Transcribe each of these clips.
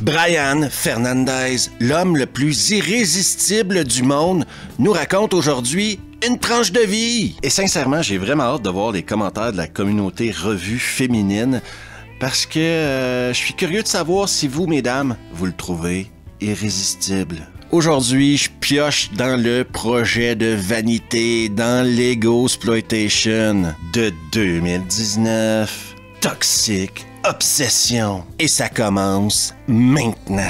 Brian Fernandez, l'homme le plus irrésistible du monde, nous raconte aujourd'hui une tranche de vie. Et sincèrement, j'ai vraiment hâte de voir les commentaires de la communauté revue féminine parce que je suis curieux de savoir si vous, mesdames, vous le trouvez irrésistible. Aujourd'hui, je pioche dans le projet de vanité, dans l'Ego-sploitation de 2019. Toxique obsession. Et ça commence maintenant.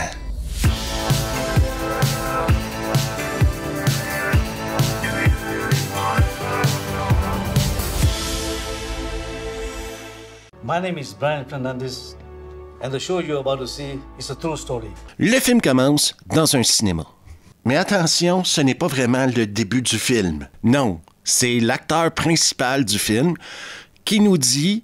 My name is Brian Fernandez, and the show you're about to see is a true story. Le film commence dans un cinéma. Mais attention, ce n'est pas vraiment le début du film. Non, c'est l'acteur principal du film qui nous dit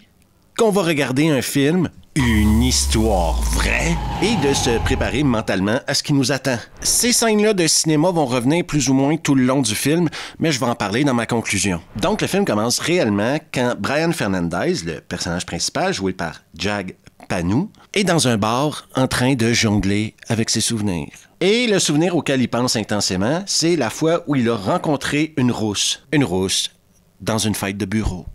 qu'on va regarder un film, une histoire vraie, et de se préparer mentalement à ce qui nous attend. Ces scènes-là de cinéma vont revenir plus ou moins tout le long du film, mais je vais en parler dans ma conclusion. Donc, le film commence réellement quand Brian Fernandez, le personnage principal, joué par Jag Panou, est dans un bar en train de jongler avec ses souvenirs. Et le souvenir auquel il pense intensément, c'est la fois où il a rencontré une rousse. Une rousse dans une fête de bureau.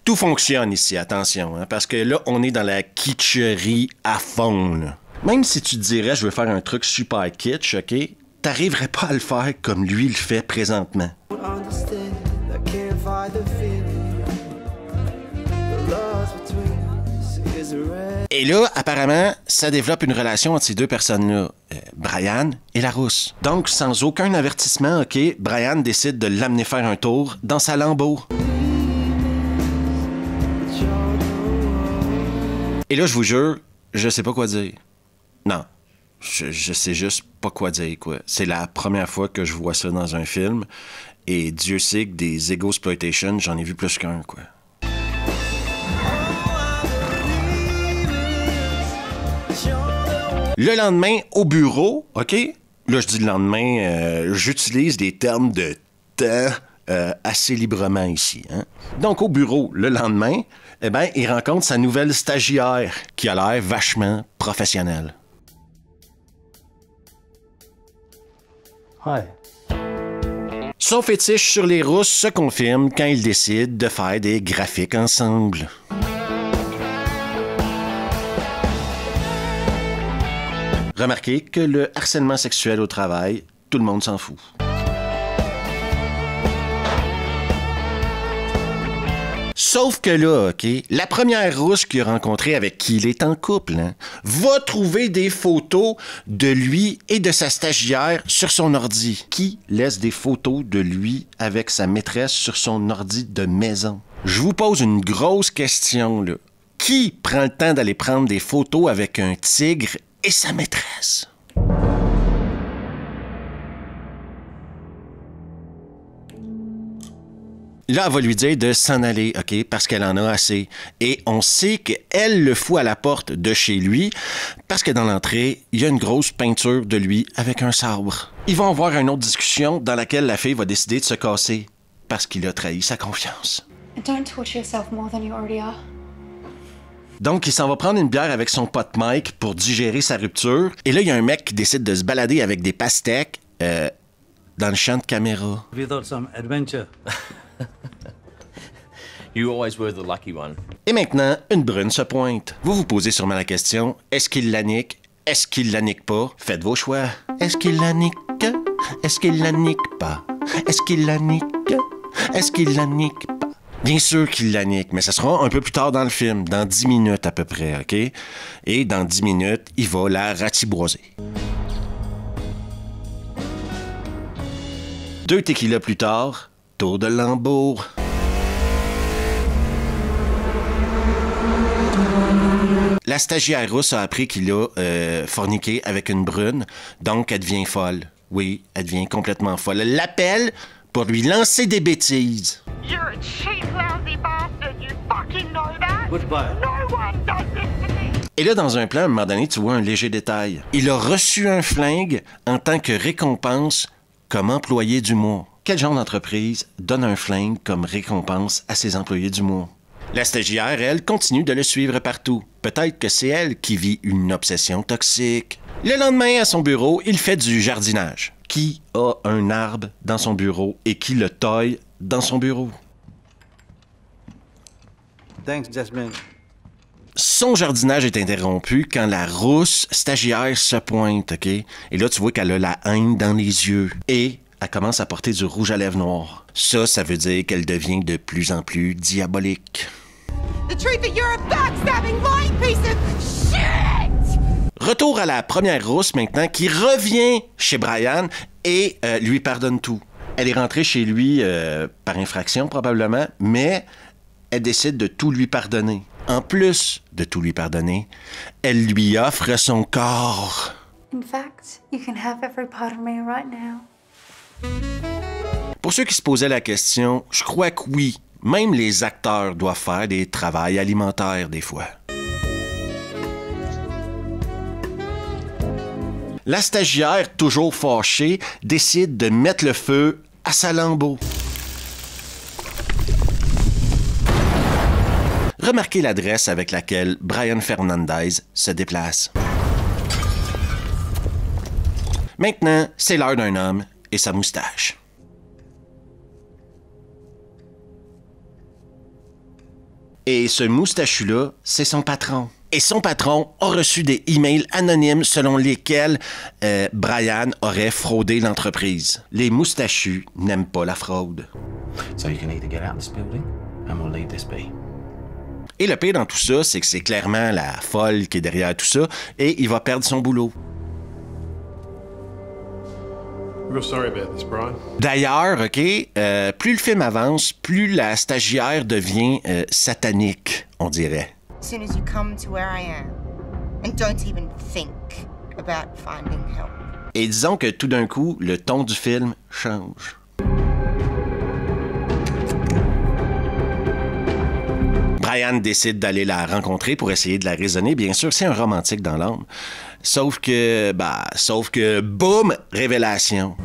Tout fonctionne ici, attention, hein, parce que là, on est dans la kitscherie à fond. Là. Même si tu te dirais, je veux faire un truc super kitsch, OK? T'arriverais pas à le faire comme lui le fait présentement. Et là, apparemment, ça développe une relation entre ces deux personnes-là, Brian et la rousse. Donc, sans aucun avertissement, OK, Brian décide de l'amener faire un tour dans sa Lambo. Et là, je vous jure, je sais pas quoi dire. Non, je sais juste pas quoi dire, quoi. C'est la première fois que je vois ça dans un film, et Dieu sait que des Ego-sploitation, j'en ai vu plus qu'un, quoi. Le lendemain, au bureau, OK? Là, je dis le lendemain, j'utilise des termes de temps assez librement ici. Hein? Donc, au bureau, le lendemain, eh bien, il rencontre sa nouvelle stagiaire qui a l'air vachement professionnelle. Hi. Son fétiche sur les rousses se confirme quand ils décident de faire des graphiques ensemble. Remarquez que le harcèlement sexuel au travail, tout le monde s'en fout. Sauf que là, OK, la première rousse qu'il a rencontrée avec qui il est en couple, hein, va trouver des photos de lui et de sa stagiaire sur son ordi. Qui laisse des photos de lui avec sa maîtresse sur son ordi de maison? Je vous pose une grosse question, là. Qui prend le temps d'aller prendre des photos avec un tigre et sa maîtresse? Là, elle va lui dire de s'en aller, OK, parce qu'elle en a assez. Et on sait qu'elle le fout à la porte de chez lui, parce que dans l'entrée, il y a une grosse peinture de lui avec un sabre. Ils vont avoir une autre discussion dans laquelle la fille va décider de se casser, parce qu'il a trahi sa confiance. Don't torture yourself more than you already are. Donc, il s'en va prendre une bière avec son pote Mike pour digérer sa rupture. Et là, il y a un mec qui décide de se balader avec des pastèques dans le champ de caméra. Without some adventure. You always were the lucky one. Et maintenant, une brune se pointe. Vous vous posez sûrement la question, est-ce qu'il la nique? Est-ce qu'il la nique pas? Faites vos choix. Est-ce qu'il la nique? Est-ce qu'il la nique pas? Est-ce qu'il la nique? Est-ce qu'il la nique pas? Bien sûr qu'il la nique, mais ça sera un peu plus tard dans le film, dans 10 minutes à peu près, OK? Et dans 10 minutes, il va la ratiboiser. 2 tequilas plus tard, tour de Lambeau. La stagiaire rousse a appris qu'il a forniqué avec une brune, donc elle devient folle. Oui, elle devient complètement folle. Elle l'appelle pour lui lancer des bêtises. You're a cheap, lousy bastard. You fucking know that. Goodbye. No one does this to me. Et là, dans un plan, à un moment donné, tu vois un léger détail. Il a reçu un flingue en tant que récompense comme employé du mois. quel genre d'entreprise donne un flingue comme récompense à ses employés du mois? La stagiaire, elle, continue de le suivre partout. Peut-être que c'est elle qui vit une obsession toxique. Le lendemain, à son bureau, il fait du jardinage. Qui a un arbre dans son bureau et qui le taille dans son bureau? Thanks, Jasmine. Son jardinage est interrompu quand la rousse stagiaire se pointe, OK? Et là, tu vois qu'elle a la haine dans les yeux. Et elle commence à porter du rouge à lèvres noir. Ça veut dire qu'elle devient de plus en plus diabolique. The truth that you're a backstabbing lying piece of shit! Retour à la première rousse maintenant, qui revient chez Brian et lui pardonne tout. Elle est rentrée chez lui par infraction probablement, mais elle décide de tout lui pardonner. En plus de tout lui pardonner, elle lui offre son corps. In fact, you can have every part of me right now. Pour ceux qui se posaient la question, je crois que oui, même les acteurs doivent faire des travails alimentaires des fois. La stagiaire, toujours fâchée, décide de mettre le feu à sa lambeau. Remarquez l'adresse avec laquelle Brian Fernandez se déplace. Maintenant, c'est l'heure d'un homme et sa moustache. Et ce moustachu-là, c'est son patron. Et son patron a reçu des emails anonymes selon lesquels Brian aurait fraudé l'entreprise. Les moustachus n'aiment pas la fraude. So you can either get out of this building and we'll leave this be. Et le pire dans tout ça, c'est que c'est clairement la folle qui est derrière tout ça et il va perdre son boulot. Real sorry about this, Brian. D'ailleurs, OK, plus le film avance, plus la stagiaire devient satanique, on dirait. As soon as you come to where I am and don't even think about finding help. Et disons que tout d'un coup, le ton du film change. Brian décide d'aller la rencontrer pour essayer de la raisonner. Bien sûr, c'est un romantique dans l'âme. Sauf que, boum, révélation.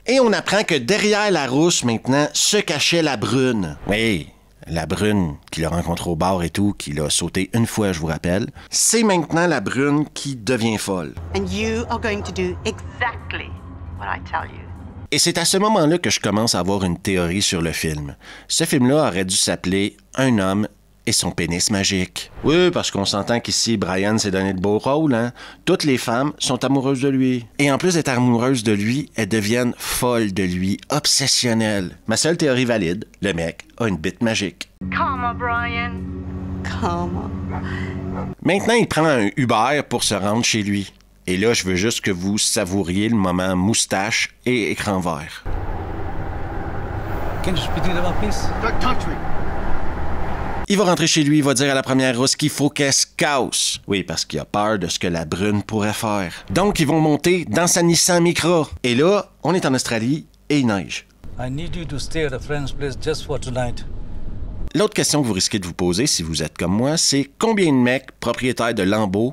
Et on apprend que derrière la rousse, maintenant, se cachait la brune. Oui, la brune qu'il a rencontrée au bar et tout, qu'il a sauté une fois, je vous rappelle. C'est maintenant la brune qui devient folle. And you are going to do exactly what I tell you. Et c'est à ce moment-là que je commence à avoir une théorie sur le film. Ce film-là aurait dû s'appeler « Un homme et son pénis magique ». Oui, parce qu'on s'entend qu'ici, Brian s'est donné de beaux rôles, hein? Toutes les femmes sont amoureuses de lui. Et en plus d'être amoureuses de lui, elles deviennent folles de lui, obsessionnelles. Ma seule théorie valide, le mec a une bite magique. Karma, Brian. Karma. Maintenant, il prend un Uber pour se rendre chez lui. Et là, je veux juste que vous savouriez le moment moustache et écran vert. Can you speak it up, please? Il va rentrer chez lui, il va dire à la première rousse qu'il faut qu'elle se casse. Oui, parce qu'il a peur de ce que la brune pourrait faire. Donc, ils vont monter dans sa Nissan Micra. Et là, on est en Australie et il neige. I need you to stay at a friend's place just for tonight. L'autre question que vous risquez de vous poser, si vous êtes comme moi, c'est combien de mecs propriétaires de Lambo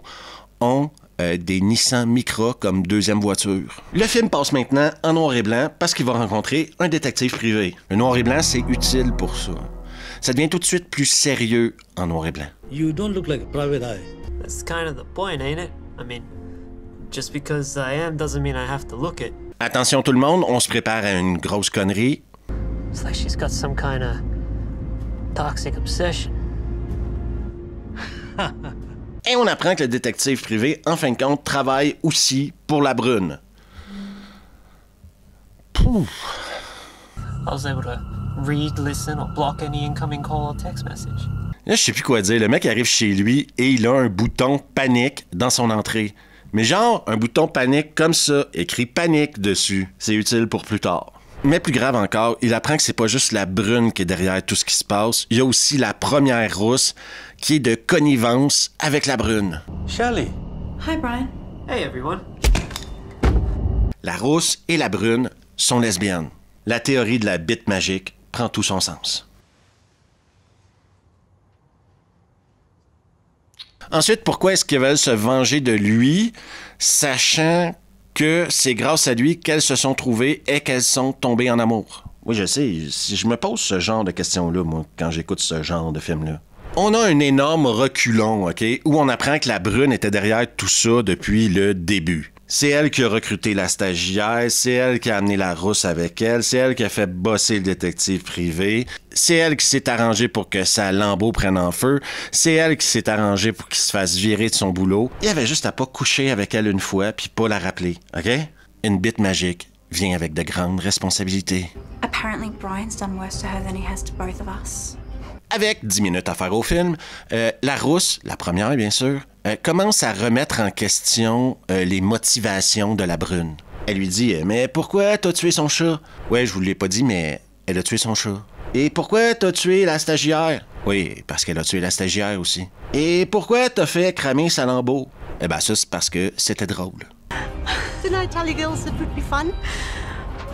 ont des Nissan Micra comme deuxième voiture. Le film passe maintenant en noir et blanc parce qu'il va rencontrer un détective privé. Le noir et blanc, c'est utile pour ça. Ça devient tout de suite plus sérieux en noir et blanc. You don't look like a private eye. That's kind of the point, ain't it? I mean, just because I am doesn't mean I have to look it. Attention tout le monde, on se prépare à une grosse connerie. It's like she's got some kind of toxic obsession. Et on apprend que le détective privé, en fin de compte, travaille aussi pour la brune. Pouf. I was able to read, listen, or block any incoming call or text message. Là, je sais plus quoi dire. Le mec arrive chez lui et il a un bouton panique dans son entrée. Mais genre, un bouton panique comme ça, écrit panique dessus. C'est utile pour plus tard. Mais plus grave encore, il apprend que c'est pas juste la brune qui est derrière tout ce qui se passe. Il y a aussi la première rousse qui est de connivence avec la brune. Shirley. Hi, Brian. Hey, everyone. La rousse et la brune sont lesbiennes. La théorie de la bite magique prend tout son sens. Ensuite, pourquoi est-ce qu'ils veulent se venger de lui, sachant que c'est grâce à lui qu'elles se sont trouvées et qu'elles sont tombées en amour? Oui, je sais, je me pose ce genre de questions-là, moi, quand j'écoute ce genre de film-là. On a un énorme reculon, OK, où on apprend que la brune était derrière tout ça depuis le début. C'est elle qui a recruté la stagiaire, c'est elle qui a amené la rousse avec elle, c'est elle qui a fait bosser le détective privé, c'est elle qui s'est arrangée pour que sa lambeau prenne en feu, c'est elle qui s'est arrangée pour qu'il se fasse virer de son boulot. Il y avait juste à pas coucher avec elle une fois puis pas la rappeler, OK? Une bite magique vient avec de grandes responsabilités. Apparently, Brian's done worse to her than he has to both of us. Avec 10 minutes à faire au film, la rousse, la première bien sûr, commence à remettre en question les motivations de la brune. Elle lui dit « Mais pourquoi t'as tué son chat? » « Ouais, je vous l'ai pas dit, mais elle a tué son chat. » « Et pourquoi t'as tué la stagiaire? » « Oui, parce qu'elle a tué la stagiaire aussi. » « Et pourquoi t'as fait cramer sa lambeau? » « Eh ben ça, c'est parce que c'était drôle. » Didn't I tell you girls it would be fun?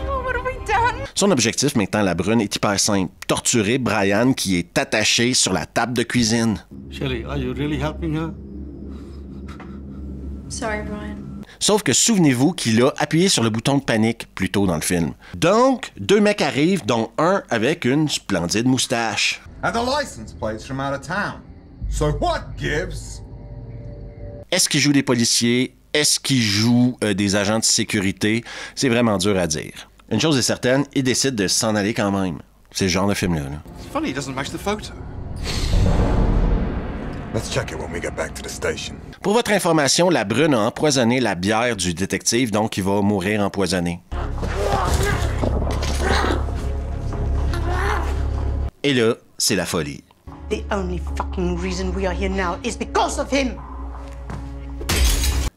Oh, what have we done? Son objectif maintenant, la brune, est hyper simple. Torturer Brian qui est attaché sur la table de cuisine. Shelley, are you really helping her? Sorry, Brian. Sauf que souvenez-vous qu'il a appuyé sur le bouton de panique plus tôt dans le film. Donc, 2 mecs arrivent, dont un avec une splendide moustache. And the license plate's from out of town. So what gives? Est-ce qu'il joue des policiers? Est-ce qu'il joue des agents de sécurité? C'est vraiment dur à dire. Une chose est certaine, il décide de s'en aller quand même. C'est ce genre de film-là. It's funny, it doesn't match the photo. Let's check it when we get back to the station. Pour votre information, la brune a empoisonné la bière du détective, donc il va mourir empoisonné. Et là, c'est la folie. The only fucking reason we are here now is because of him.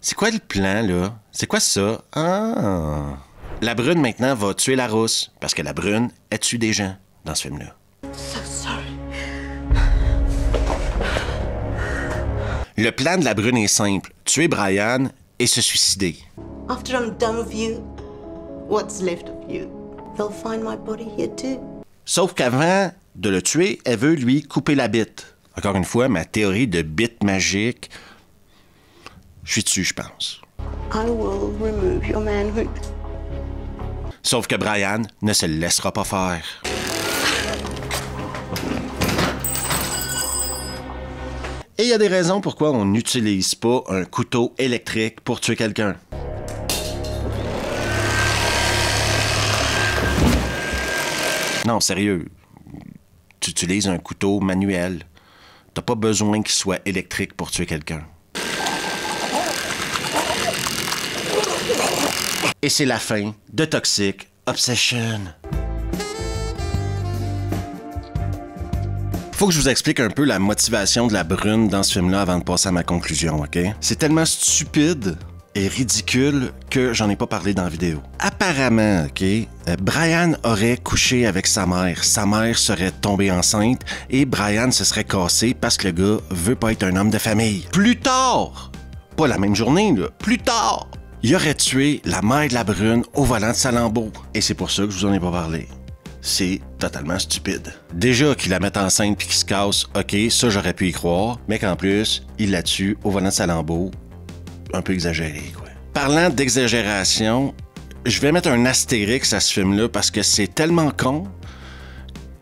C'est quoi le plan, là? C'est quoi ça? Ah! La brune, maintenant, va tuer la rousse, parce que la brune, elle tue des gens dans ce film-là. So sorry. Le plan de la brune est simple. Tuer Brian et se suicider. After I'm done with you, what's left of you? They'll find my body here too. Sauf qu'avant de le tuer, elle veut lui couper la bite. Encore une fois, ma théorie de bite magique, je suis dessus, je pense. I will remove your manhood. Sauf que Brian ne se le laissera pas faire. Et il y a des raisons pourquoi on n'utilise pas un couteau électrique pour tuer quelqu'un. Non, sérieux. Tu utilises un couteau manuel. T'as pas besoin qu'il soit électrique pour tuer quelqu'un. Et c'est la fin de Toxic Obsession. Faut que je vous explique un peu la motivation de la brune dans ce film-là avant de passer à ma conclusion, OK? C'est tellement stupide et ridicule que j'en ai pas parlé dans la vidéo. Apparemment, OK, Brian aurait couché avec sa mère. Sa mère serait tombée enceinte et Brian se serait cassé parce que le gars veut pas être un homme de famille. Plus tard, pas la même journée, là, plus tard, il aurait tué la mère de la brune au volant de sa Lambeau. Et c'est pour ça que je vous en ai pas parlé. C'est totalement stupide. Déjà qu'il la mette enceinte puis qu'il se casse, OK, ça j'aurais pu y croire, mais qu'en plus, il la tue au volant de sa Lambeau. Un peu exagéré, quoi. Parlant d'exagération, je vais mettre un astérix à ce film-là parce que c'est tellement con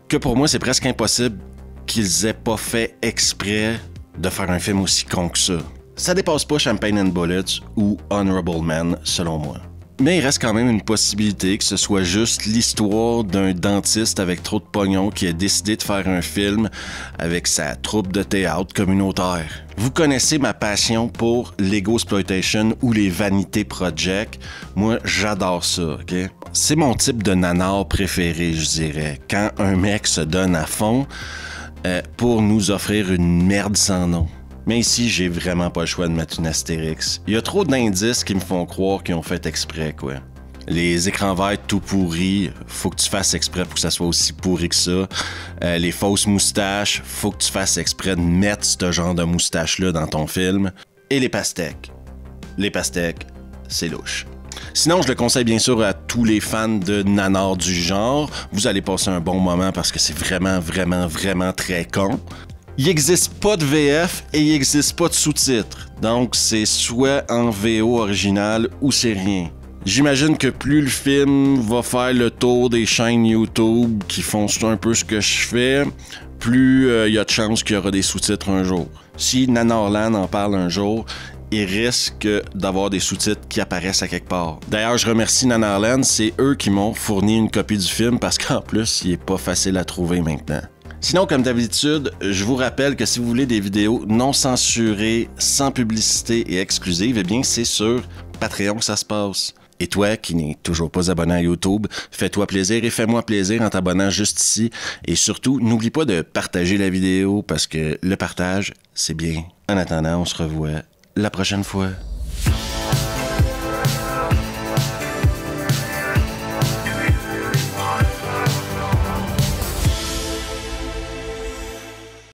que pour moi, c'est presque impossible qu'ils aient pas fait exprès de faire un film aussi con que ça. Ça dépasse pas Champagne and Bullets ou Honorable Man, selon moi. Mais il reste quand même une possibilité que ce soit juste l'histoire d'un dentiste avec trop de pognon qui a décidé de faire un film avec sa troupe de théâtre communautaire. Vous connaissez ma passion pour l'ego-exploitation ou les vanity projects. Moi, j'adore ça, OK? C'est mon type de nanar préféré, je dirais. Quand un mec se donne à fond pour nous offrir une merde sans nom. Mais ici, j'ai vraiment pas le choix de mettre une astérix. Il y a trop d'indices qui me font croire qu'ils ont fait exprès, quoi. Les écrans verts tout pourris, faut que tu fasses exprès pour que ça soit aussi pourri que ça. Les fausses moustaches, faut que tu fasses exprès de mettre ce genre de moustache-là dans ton film. Et les pastèques. Les pastèques, c'est louche. Sinon, je le conseille bien sûr à tous les fans de nanar du genre. Vous allez passer un bon moment parce que c'est vraiment, vraiment, vraiment très con. Il n'existe pas de VF et il n'existe pas de sous-titres. Donc, c'est soit en VO original ou c'est rien. J'imagine que plus le film va faire le tour des chaînes YouTube qui font un peu ce que je fais, plus il y a de chances qu'il y aura des sous-titres un jour. Si Nanarland en parle un jour, il risque d'avoir des sous-titres qui apparaissent à quelque part. D'ailleurs, je remercie Nanarland, c'est eux qui m'ont fourni une copie du film parce qu'en plus, il est pas facile à trouver maintenant. Sinon, comme d'habitude, je vous rappelle que si vous voulez des vidéos non censurées, sans publicité et exclusives, eh bien, c'est sur Patreon que ça se passe. Et toi, qui n'es toujours pas abonné à YouTube, fais-toi plaisir et fais-moi plaisir en t'abonnant juste ici. Et surtout, n'oublie pas de partager la vidéo parce que le partage, c'est bien. En attendant, on se revoit la prochaine fois.